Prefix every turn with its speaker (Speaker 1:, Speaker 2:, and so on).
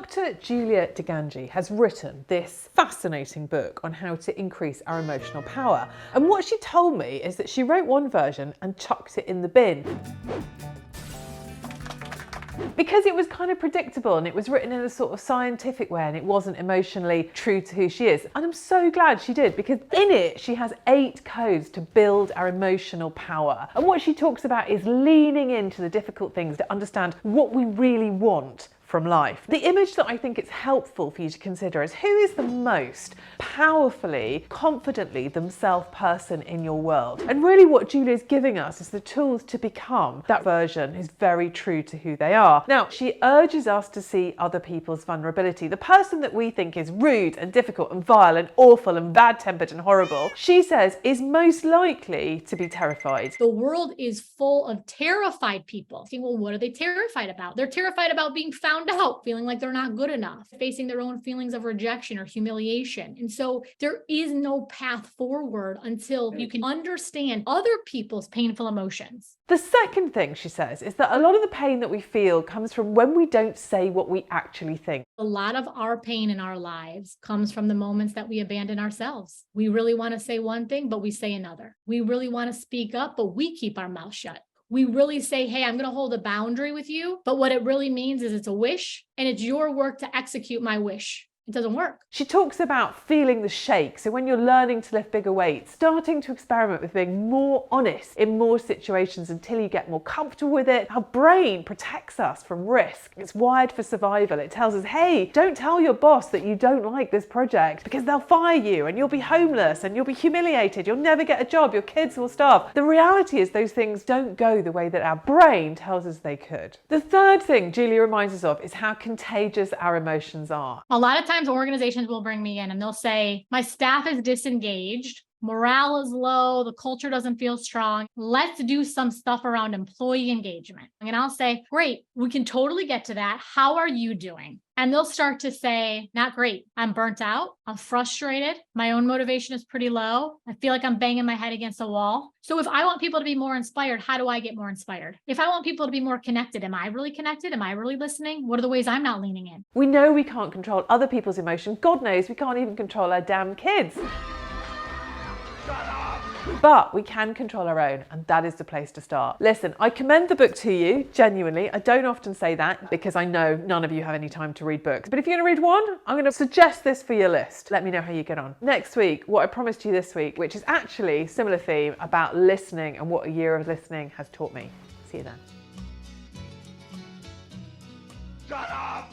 Speaker 1: Dr. Julia DeGangi has written this fascinating book on how to increase our emotional power. And what she told me is that she wrote one version and chucked it in the bin, because it was kind of predictable and it was written in a sort of scientific way and it wasn't emotionally true to who she is. And I'm so glad she did, because in it she has 8 codes to build our emotional power. And what she talks about is leaning into the difficult things to understand what we really want from life. The image that I think it's helpful for you to consider is, who is the most powerfully, confidently themselves person in your world? And really what Julia is giving us is the tools to become that version who's very true to who they are. Now, she urges us to see other people's vulnerability. The person that we think is rude and difficult and vile and awful and bad-tempered and horrible, she says, is most likely to be terrified.
Speaker 2: The world is full of terrified people. Think, well, what are they terrified about? They're terrified about being found out, feeling like they're not good enough, facing their own feelings of rejection or humiliation. And so there is no path forward until you can understand other people's painful emotions.
Speaker 1: The second thing she says is that a lot of the pain that we feel comes from when we don't say what we actually think.
Speaker 2: A lot of our pain in our lives comes from the moments that we abandon ourselves. We really want to say one thing, but we say another. We really want to speak up, but we keep our mouth shut. We really say, hey, I'm going to hold a boundary with you. But what it really means is it's a wish and it's your work to execute my wish. It doesn't work.
Speaker 1: She talks about feeling the shake. So when you're learning to lift bigger weights, starting to experiment with being more honest in more situations until you get more comfortable with it. Our brain protects us from risk. It's wired for survival. It tells us, hey, don't tell your boss that you don't like this project because they'll fire you and you'll be homeless and you'll be humiliated. You'll never get a job. Your kids will starve. The reality is those things don't go the way that our brain tells us they could. The third thing Julia reminds us of is how contagious our emotions are.
Speaker 2: A lot of times organizations will bring me in and they'll say, my staff is disengaged, morale is low, the culture doesn't feel strong. Let's do some stuff around employee engagement. And I'll say, great, we can totally get to that. How are you doing? And they'll start to say, not great. I'm burnt out. I'm frustrated. My own motivation is pretty low. I feel like I'm banging my head against a wall. So if I want people to be more inspired, how do I get more inspired? If I want people to be more connected, am I really connected? Am I really listening? What are the ways I'm not leaning in?
Speaker 1: We know we can't control other people's emotion. God knows we can't even control our damn kids. But we can control our own, and that is the place to start. Listen, I commend the book to you, genuinely. I don't often say that because I know none of you have any time to read books. But if you're going to read one, I'm going to suggest this for your list. Let me know how you get on. Next week, what I promised you this week, which is actually a similar theme about listening and what a year of listening has taught me. See you then.
Speaker 3: Shut up!